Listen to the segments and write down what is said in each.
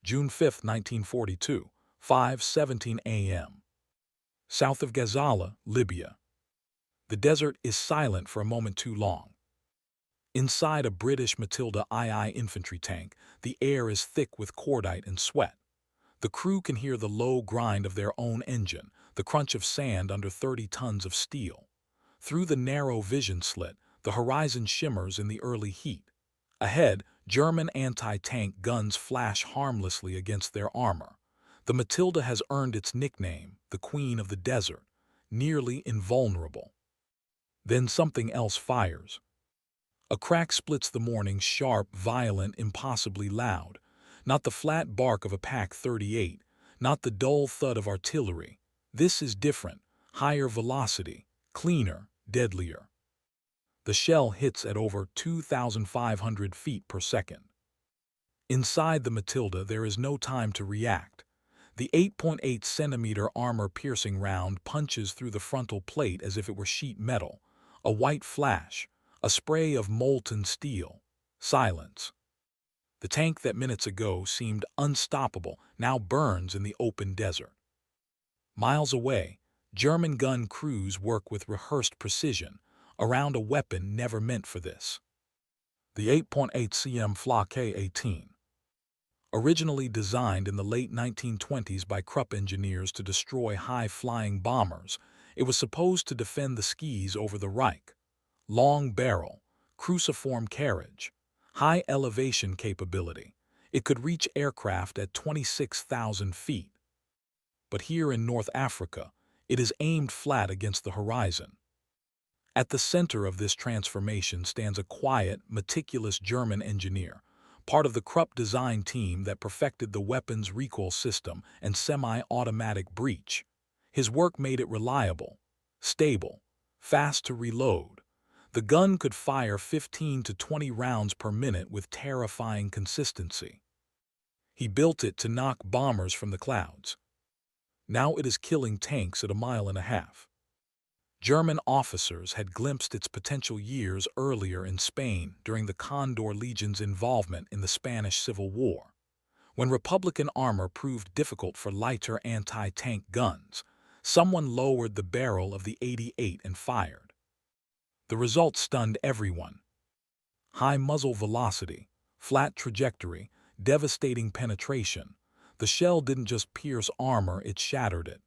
June 5, 1942, 5:17 a.m. South of Gazala, Libya. The desert is silent for a moment too long. Inside a British Matilda II infantry tank, the air is thick with cordite and sweat. The crew can hear the low grind of their own engine, the crunch of sand under 30 tons of steel. Through the narrow vision slit, the horizon shimmers in the early heat. Ahead, German anti-tank guns flash harmlessly against their armor. The Matilda has earned its nickname, the Queen of the Desert, nearly invulnerable. Then something else fires. A crack splits the morning, sharp, violent, impossibly loud. Not the flat bark of a Pak-38, not the dull thud of artillery. This is different, higher velocity, cleaner, deadlier. The shell hits at over 2,500 feet per second. Inside the Matilda, there is no time to react. The 8.8 centimeter armor-piercing round punches through the frontal plate as if it were sheet metal. A white flash, a spray of molten steel. Silence. The tank that minutes ago seemed unstoppable now burns in the open desert. Miles away, German gun crews work with rehearsed precision around a weapon never meant for this. The 8.8 cm FlaK K-18. Originally designed in the late 1920s by Krupp engineers to destroy high-flying bombers, it was supposed to defend the skis over the Reich. Long barrel, cruciform carriage, high elevation capability. It could reach aircraft at 26,000 feet. But here in North Africa, it is aimed flat against the horizon. At the center of this transformation stands a quiet, meticulous German engineer, part of the Krupp design team that perfected the weapon's recoil system and semi-automatic breech. His work made it reliable, stable, fast to reload. The gun could fire 15 to 20 rounds per minute with terrifying consistency. He built it to knock bombers from the clouds. Now it is killing tanks at 1.5 miles. German officers had glimpsed its potential years earlier in Spain during the Condor Legion's involvement in the Spanish Civil War. When Republican armor proved difficult for lighter anti-tank guns, someone lowered the barrel of the 88 and fired. The result stunned everyone. High muzzle velocity, flat trajectory, devastating penetration. The shell didn't just pierce armor, it shattered it.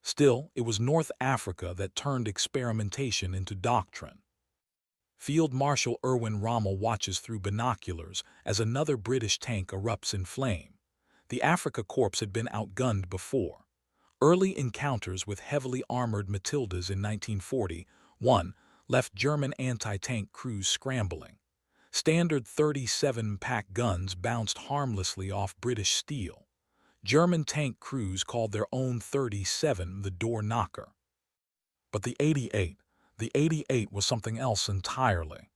Still, it was North Africa that turned experimentation into doctrine. Field Marshal Erwin Rommel watches through binoculars as another British tank erupts in flame. The Afrika Korps had been outgunned before. Early encounters with heavily armored Matildas in 1941 left German anti-tank crews scrambling. Standard 37 Pak guns bounced harmlessly off British steel. German tank crews called their own 37 the door knocker. But the 88 was something else entirely.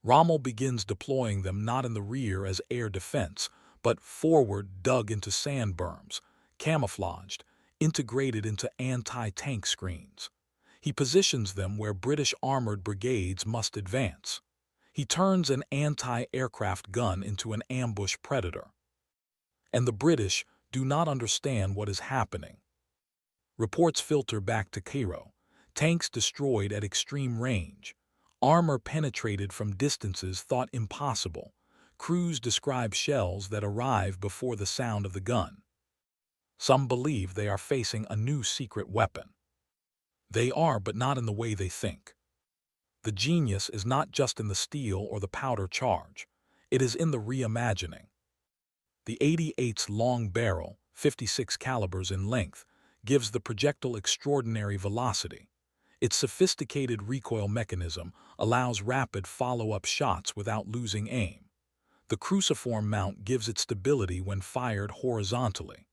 Rommel begins deploying them not in the rear as air defense, but forward, dug into sand berms, camouflaged, integrated into anti-tank screens. He positions them where British armored brigades must advance. He turns an anti-aircraft gun into an ambush predator. And the British do not understand what is happening. Reports filter back to Cairo. Tanks destroyed at extreme range. Armor penetrated from distances thought impossible. Crews describe shells that arrive before the sound of the gun. Some believe they are facing a new secret weapon. They are, but not in the way they think. The genius is not just in the steel or the powder charge. It is in the reimagining. The 88's long barrel, 56 calibers in length, gives the projectile extraordinary velocity. Its sophisticated recoil mechanism allows rapid follow-up shots without losing aim. The cruciform mount gives it stability when fired horizontally.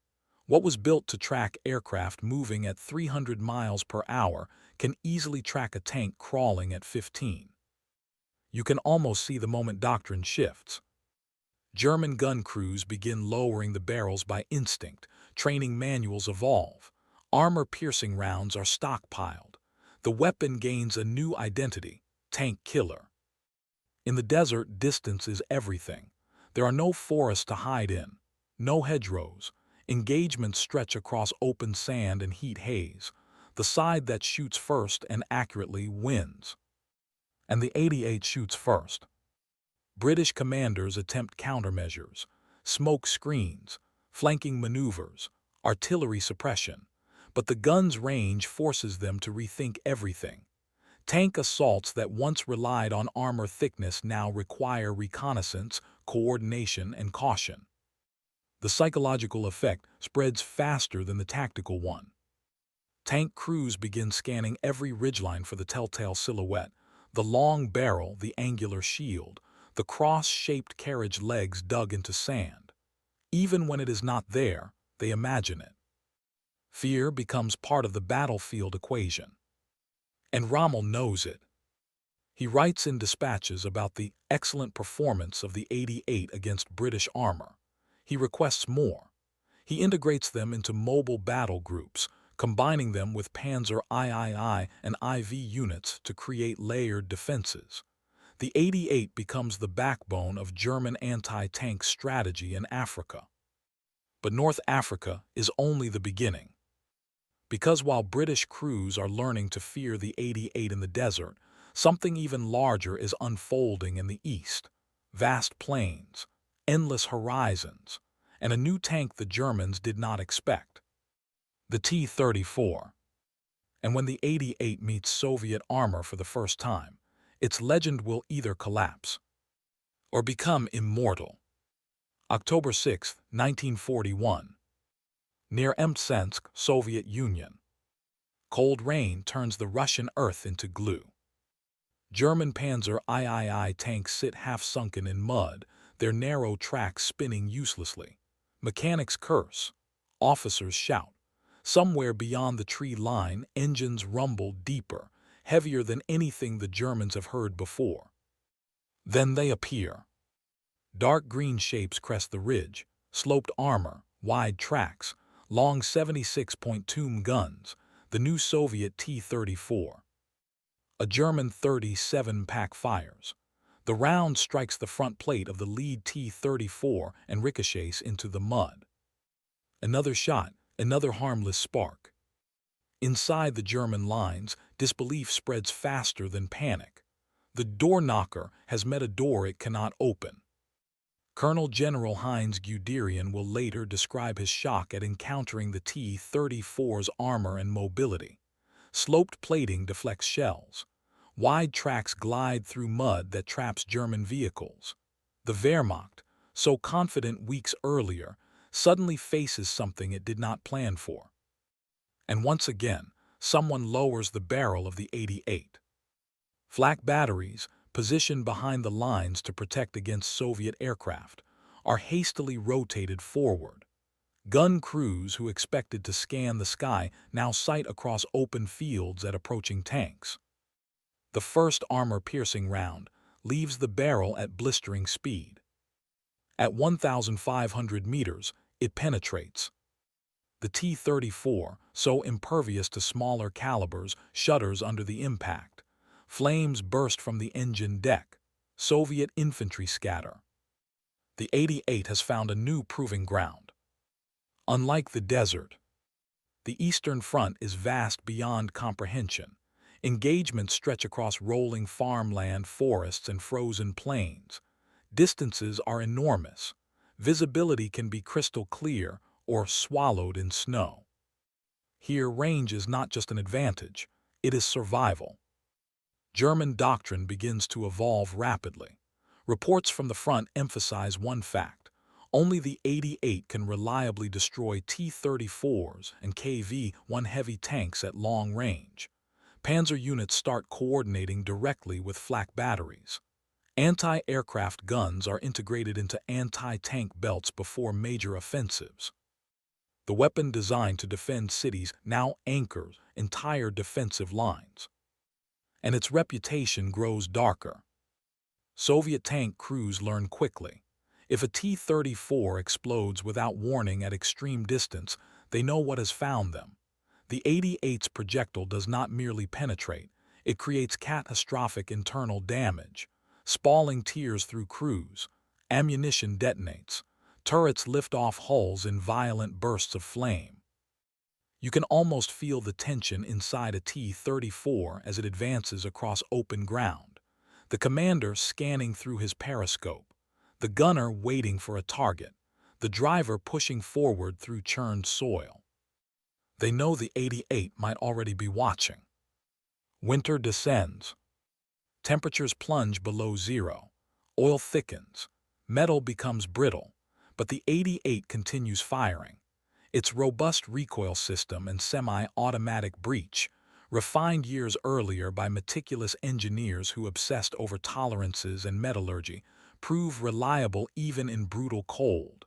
What was built to track aircraft moving at 300 miles per hour can easily track a tank crawling at 15. You can almost see the moment doctrine shifts. German gun crews begin lowering the barrels by instinct. Training manuals evolve. Armor-piercing rounds are stockpiled. The weapon gains a new identity, tank killer. In the desert, distance is everything. There are no forests to hide in, No hedgerows. Engagements stretch across open sand and heat haze. The side that shoots first and accurately wins. And the 88 shoots first. British commanders attempt countermeasures, smoke screens, flanking maneuvers, artillery suppression, but the gun's range forces them to rethink everything. Tank assaults that once relied on armor thickness now require reconnaissance, coordination, and caution. The psychological effect spreads faster than the tactical one. Tank crews begin scanning every ridgeline for the telltale silhouette, the long barrel, the angular shield, the cross-shaped carriage legs dug into sand. Even when it is not there, they imagine it. Fear becomes part of the battlefield equation. And Rommel knows it. He writes in dispatches about the excellent performance of the 88 against British armor. He requests more. He integrates them into mobile battle groups, combining them with Panzer III and IV units to create layered defenses. The 88 becomes the backbone of German anti-tank strategy in Africa. But North Africa is only the beginning. Because while British crews are learning to fear the 88 in the desert, something even larger is unfolding in the east. Vast plains, endless horizons, and a new tank the Germans did not expect. The T-34. And when the 88 meets Soviet armor for the first time, its legend will either collapse or become immortal. October 6, 1941. Near Mtsensk, Soviet Union. Cold rain turns the Russian earth into glue. German Panzer III tanks sit half-sunken in mud, their narrow tracks spinning uselessly. Mechanics curse. Officers shout. Somewhere beyond the tree line, engines rumble deeper, heavier than anything the Germans have heard before. Then they appear. Dark green shapes crest the ridge, sloped armor, wide tracks, long 76.2 guns, the new Soviet T-34. A German 37 pack fires. The round strikes the front plate of the lead T-34 and ricochets into the mud. Another shot, another harmless spark. Inside the German lines, disbelief spreads faster than panic. The door knocker has met a door it cannot open. Colonel General Heinz Guderian will later describe his shock at encountering the T-34's armor and mobility. Sloped plating deflects shells. Wide tracks glide through mud that traps German vehicles. The Wehrmacht, so confident weeks earlier, suddenly faces something it did not plan for. And once again, someone lowers the barrel of the 88. FlaK batteries, positioned behind the lines to protect against Soviet aircraft, are hastily rotated forward. Gun crews who expected to scan the sky now sight across open fields at approaching tanks. The first armor-piercing round leaves the barrel at blistering speed. At 1,500 meters, it penetrates. The T-34, so impervious to smaller calibers, shudders under the impact. Flames burst from the engine deck. Soviet infantry scatter. The 88 has found a new proving ground. Unlike the desert, the Eastern Front is vast beyond comprehension. Engagements stretch across rolling farmland, forests, and frozen plains. Distances are enormous. Visibility can be crystal clear or swallowed in snow. Here, range is not just an advantage, it is survival. German doctrine begins to evolve rapidly. Reports from the front emphasize one fact: only the 88 can reliably destroy T-34s and KV-1 heavy tanks at long range. Panzer units start coordinating directly with FlaK batteries. Anti-aircraft guns are integrated into anti-tank belts before major offensives. The weapon designed to defend cities now anchors entire defensive lines. And its reputation grows darker. Soviet tank crews learn quickly. If a T-34 explodes without warning at extreme distance, they know what has found them. The 88's projectile does not merely penetrate, it creates catastrophic internal damage. Spalling tears through crews, ammunition detonates, Turrets lift off hulls in violent bursts of flame. You can almost feel the tension inside a T-34 as it advances across open ground, the commander scanning through his periscope, the gunner waiting for a target, the driver pushing forward through churned soil. They know the 88 might already be watching. Winter descends. Temperatures plunge below zero. Oil thickens. Metal becomes brittle. But the 88 continues firing. Its robust recoil system and semi-automatic breech, refined years earlier by meticulous engineers who obsessed over tolerances and metallurgy, prove reliable even in brutal cold.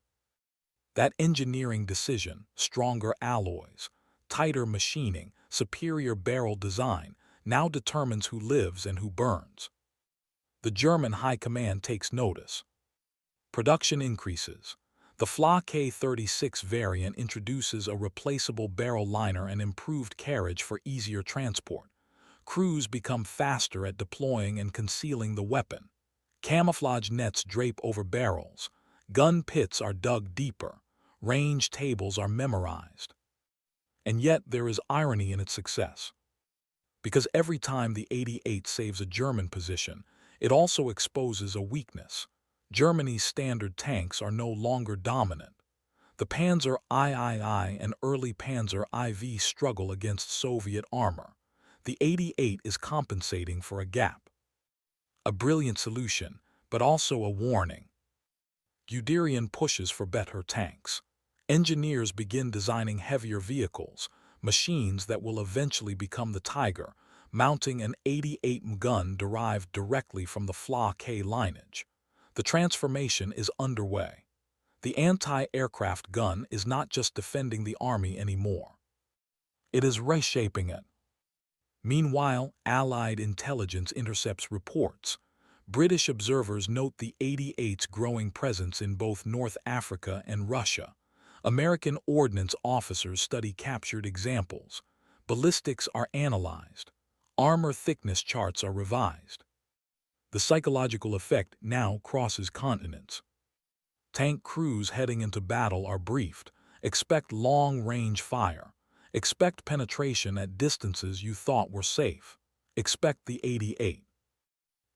That engineering decision, stronger alloys, tighter machining, superior barrel design, now determines who lives and who burns. The German High Command takes notice. Production increases. The FlaK 36 variant introduces a replaceable barrel liner and improved carriage for easier transport. Crews become faster at deploying and concealing the weapon. Camouflage nets drape over barrels. Gun pits are dug deeper. Range tables are memorized. And yet there is irony in its success. Because every time the 88 saves a German position, it also exposes a weakness. Germany's standard tanks are no longer dominant. The Panzer III and early Panzer IV struggle against Soviet armor. The 88 is compensating for a gap. A brilliant solution, but also a warning. Guderian pushes for better tanks. Engineers begin designing heavier vehicles, machines that will eventually become the Tiger, mounting an 88 gun derived directly from the FlaK lineage. The transformation is underway. The anti-aircraft gun is not just defending the army anymore. It is reshaping it. Meanwhile, Allied intelligence intercepts reports. British observers note the 88's growing presence in both North Africa and Russia. American ordnance officers study captured examples. Ballistics are analyzed. Armor thickness charts are revised. The psychological effect now crosses continents. Tank crews heading into battle are briefed. Expect long-range fire. Expect penetration at distances you thought were safe. Expect the 88.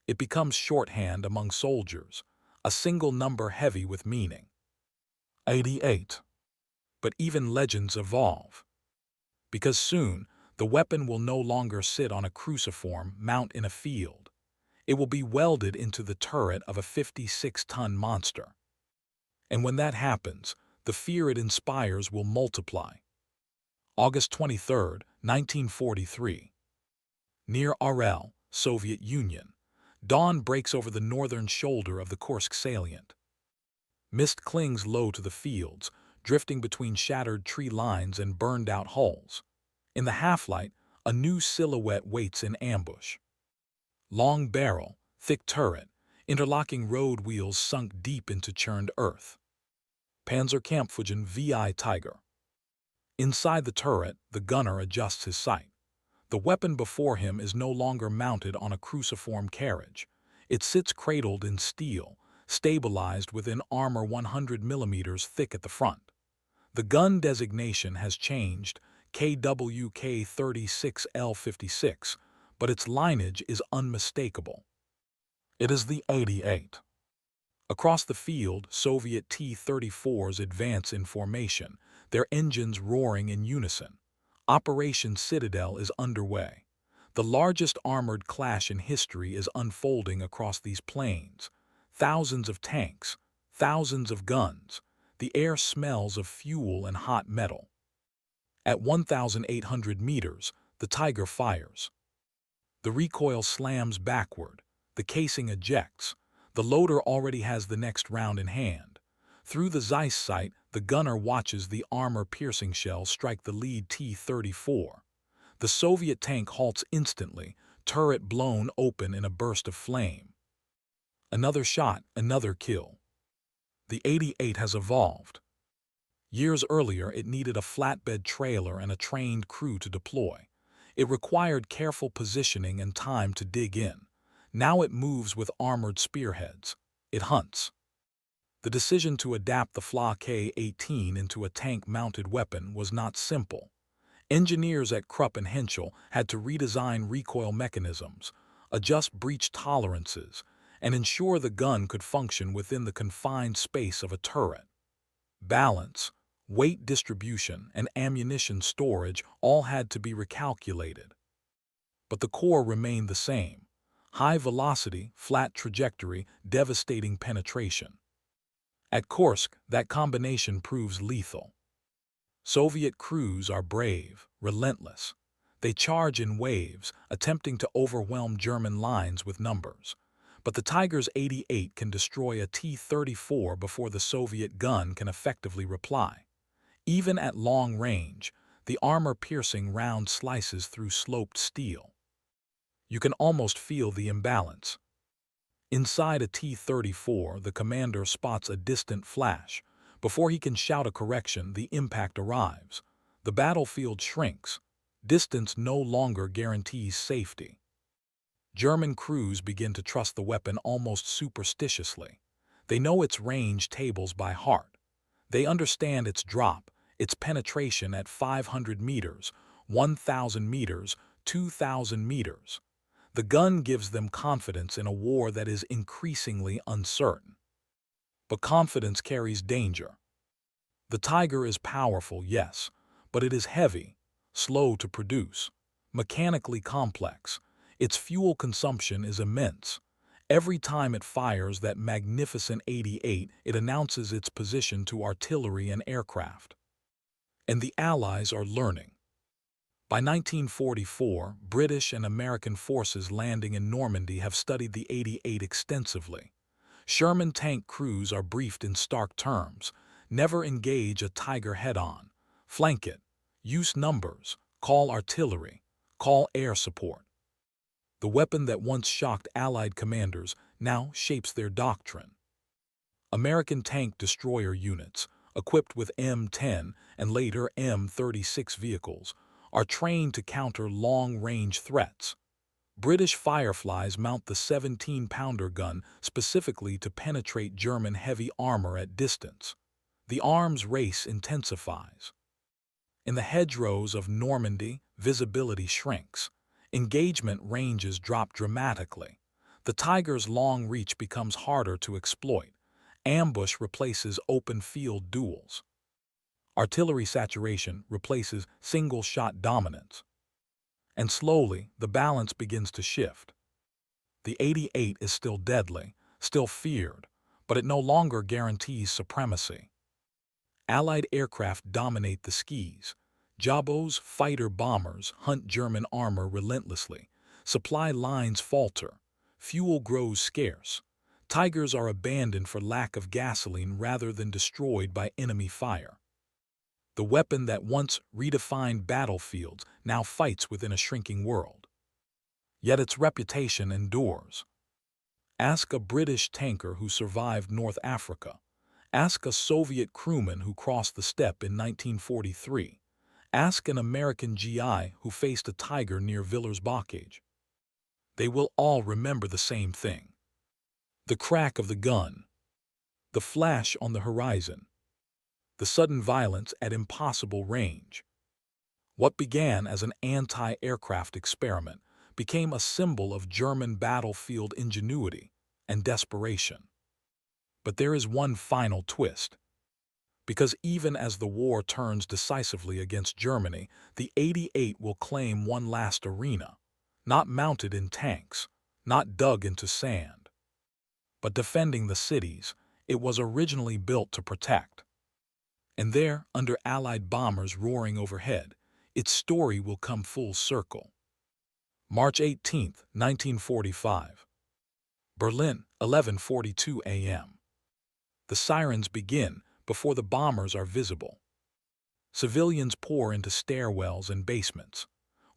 It becomes shorthand among soldiers, a single number heavy with meaning. 88. But even legends evolve. Because soon, the weapon will no longer sit on a cruciform mount in a field. It will be welded into the turret of a 56-ton monster. And when that happens, the fear it inspires will multiply. August 23, 1943. Near Arel, Soviet Union, dawn breaks over the northern shoulder of the Kursk salient. Mist clings low to the fields, drifting between shattered tree lines and burned-out hulls. In the half-light, a new silhouette waits in ambush. Long barrel, thick turret, interlocking road wheels sunk deep into churned earth. Panzerkampfwagen VI Tiger. Inside the turret, the gunner adjusts his sight. The weapon before him is no longer mounted on a cruciform carriage. It sits cradled in steel, stabilized within armor 100 mm thick at the front. The gun designation has changed, KWK 36L56, but its lineage is unmistakable. It is the 88. Across the field, Soviet T-34s advance in formation, their engines roaring in unison. Operation Citadel is underway. The largest armored clash in history is unfolding across these plains. Thousands of tanks, thousands of guns. The air smells of fuel and hot metal. At 1,800 meters, the Tiger fires. The recoil slams backward. The casing ejects. The loader already has the next round in hand. Through the Zeiss sight, the gunner watches the armor-piercing shell strike the lead T-34. The Soviet tank halts instantly, turret blown open in a burst of flame. Another shot, another kill. The 88 has evolved. Years earlier, it needed a flatbed trailer and a trained crew to deploy. It required careful positioning and time to dig in. Now it moves with armored spearheads. It hunts. The decision to adapt the FlaK 18 into a tank-mounted weapon was not simple. Engineers at Krupp and Henschel had to redesign recoil mechanisms, adjust breach tolerances, and ensure the gun could function within the confined space of a turret. Balance, weight distribution, and ammunition storage all had to be recalculated. But the core remained the same: high velocity, flat trajectory, devastating penetration. At Kursk, that combination proves lethal. Soviet crews are brave, relentless. They charge in waves, attempting to overwhelm German lines with numbers. But the Tiger's 88 can destroy a T-34 before the Soviet gun can effectively reply. Even at long range, the armor-piercing round slices through sloped steel. You can almost feel the imbalance. Inside a T-34, the commander spots a distant flash. Before he can shout a correction, the impact arrives. The battlefield shrinks. Distance no longer guarantees safety. German crews begin to trust the weapon almost superstitiously. They know its range tables by heart. They understand its drop, its penetration at 500 meters, 1,000 meters, 2,000 meters. The gun gives them confidence in a war that is increasingly uncertain. But confidence carries danger. The Tiger is powerful, yes, but it is heavy, slow to produce, mechanically complex. Its fuel consumption is immense. Every time it fires that magnificent 88, it announces its position to artillery and aircraft. And the Allies are learning. By 1944, British and American forces landing in Normandy have studied the 88 extensively. Sherman tank crews are briefed in stark terms: never engage a Tiger head-on, flank it, use numbers, call artillery, call air support. The weapon that once shocked Allied commanders now shapes their doctrine. American tank destroyer units, equipped with M10 and later M36 vehicles, are trained to counter long-range threats. British Fireflies mount the 17-pounder gun specifically to penetrate German heavy armor at distance. The arms race intensifies. In the hedgerows of Normandy, visibility shrinks. Engagement ranges drop dramatically. The Tiger's long reach becomes harder to exploit. Ambush replaces open-field duels. Artillery saturation replaces single-shot dominance. And slowly, the balance begins to shift. The 88 is still deadly, still feared, but it no longer guarantees supremacy. Allied aircraft dominate the skies. Jabos, fighter-bombers, hunt German armor relentlessly. Supply lines falter. Fuel grows scarce. Tigers are abandoned for lack of gasoline rather than destroyed by enemy fire. The weapon that once redefined battlefields now fights within a shrinking world. Yet its reputation endures. Ask a British tanker who survived North Africa. Ask a Soviet crewman who crossed the steppe in 1943. Ask an American GI who faced a Tiger near Villers-Bocage. They will all remember the same thing: the crack of the gun, the flash on the horizon, the sudden violence at impossible range. What began as an anti-aircraft experiment became a symbol of German battlefield ingenuity and desperation. But there is one final twist. Because even as the war turns decisively against Germany, the 88 will claim one last arena, not mounted in tanks, not dug into sand, but defending the cities it was originally built to protect. And there, under Allied bombers roaring overhead, its story will come full circle. March 18, 1945. Berlin, 11:42 a.m. The sirens begin before the bombers are visible. Civilians pour into stairwells and basements.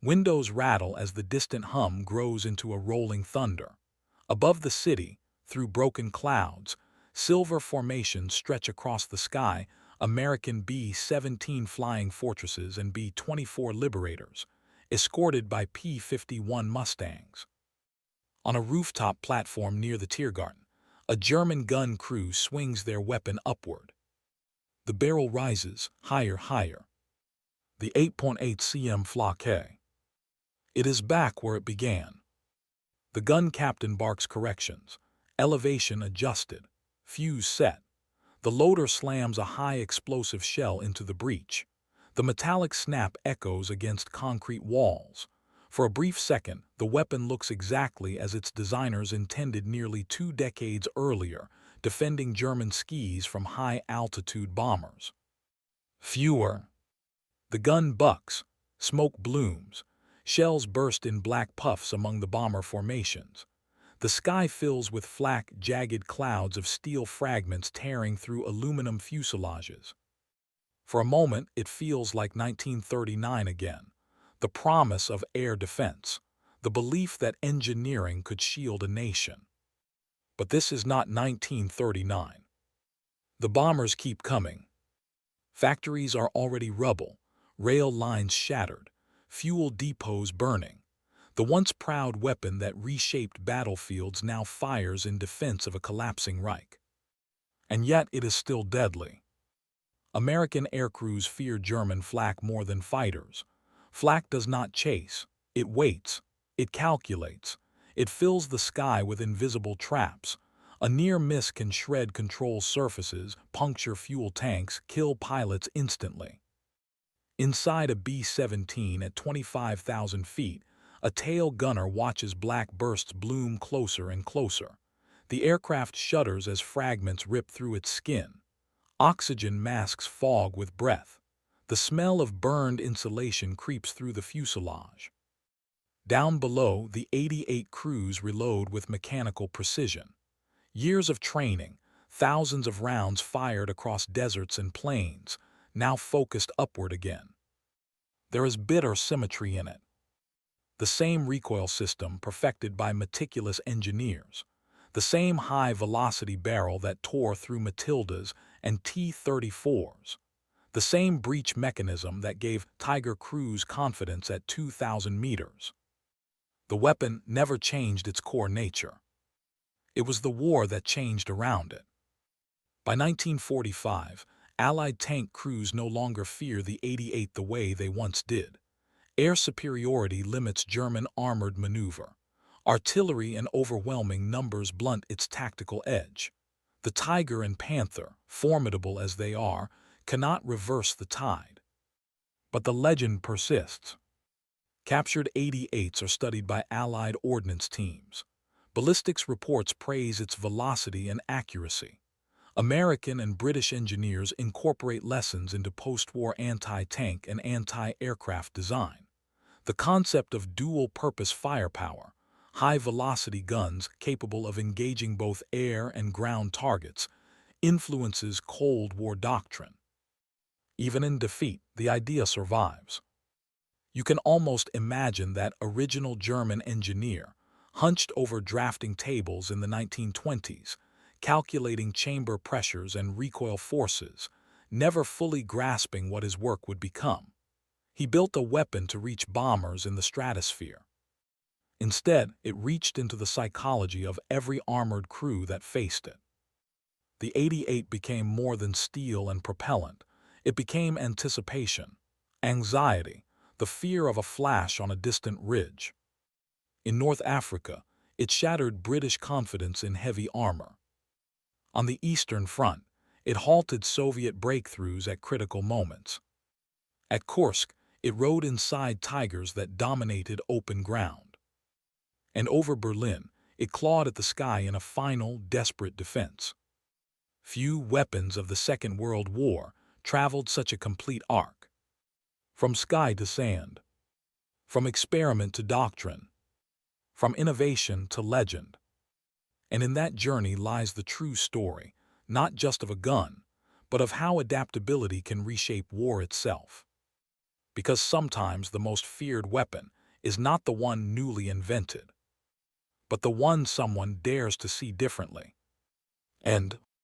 Windows rattle as the distant hum grows into a rolling thunder. Above the city, through broken clouds, silver formations stretch across the sky: American B-17 flying fortresses and B-24 Liberators, escorted by P-51 Mustangs. On a rooftop platform near the Tiergarten, A German gun crew swings their weapon upward. The barrel rises, higher. The 8.8 cm FlaK. It is back where it began. The gun captain barks corrections. Elevation adjusted. Fuse set. The loader slams a high explosive shell into the breech. The metallic snap echoes against concrete walls. For a brief second, the weapon looks exactly as its designers intended nearly 2 decades earlier, defending German skis from high-altitude bombers. Fewer. The gun bucks, smoke blooms, shells burst in black puffs among the bomber formations. The sky fills with FlaK, jagged clouds of steel fragments tearing through aluminum fuselages. For a moment, it feels like 1939 again. The promise of air defense, the belief that engineering could shield a nation. But this is not 1939. The bombers keep coming. Factories are already rubble, rail lines shattered, fuel depots burning. The once proud weapon that reshaped battlefields now fires in defense of a collapsing Reich. And yet it is still deadly. American aircrews fear German FlaK more than fighters. FlaK does not chase, it waits, it calculates, it fills the sky with invisible traps. A near miss can shred control surfaces, puncture fuel tanks, kill pilots instantly. Inside a B-17 at 25,000 feet, a tail gunner watches black bursts bloom closer and closer. The aircraft shudders as fragments rip through its skin. Oxygen masks fog with breath. The smell of burned insulation creeps through the fuselage. Down below, the 88 crews reload with mechanical precision. Years of training, thousands of rounds fired across deserts and plains, now focused upward again. There is bitter symmetry in it. The same recoil system perfected by meticulous engineers. The same high-velocity barrel that tore through Matildas and T-34s. The same breech mechanism that gave Tiger crews confidence at 2,000 meters. The weapon never changed its core nature. It was the war that changed around it. By 1945, Allied tank crews no longer fear the 88 the way they once did. Air superiority limits German armored maneuver. Artillery and overwhelming numbers blunt its tactical edge. The Tiger and Panther, formidable as they are, cannot reverse the tide. But the legend persists. Captured 88s are studied by Allied ordnance teams. Ballistics reports praise its velocity and accuracy. American and British engineers incorporate lessons into post-war anti-tank and anti-aircraft design. The concept of dual-purpose firepower, high-velocity guns capable of engaging both air and ground targets, influences Cold War doctrine. Even in defeat, the idea survives. You can almost imagine that original German engineer, hunched over drafting tables in the 1920s, calculating chamber pressures and recoil forces, never fully grasping what his work would become. He built a weapon to reach bombers in the stratosphere. Instead, it reached into the psychology of every armored crew that faced it. The 88 became more than steel and propellant. It became anticipation, anxiety, the fear of a flash on a distant ridge. In North Africa, it shattered British confidence in heavy armor. On the Eastern Front, it halted Soviet breakthroughs at critical moments. At Kursk, it rode inside Tigers that dominated open ground. And over Berlin, it clawed at the sky in a final, desperate defense. Few weapons of the Second World War traveled such a complete arc. From sky to sand, from experiment to doctrine, from innovation to legend. And in that journey lies the true story, not just of a gun, but of how adaptability can reshape war itself. Because sometimes the most feared weapon is not the one newly invented, but the one someone dares to see differently. End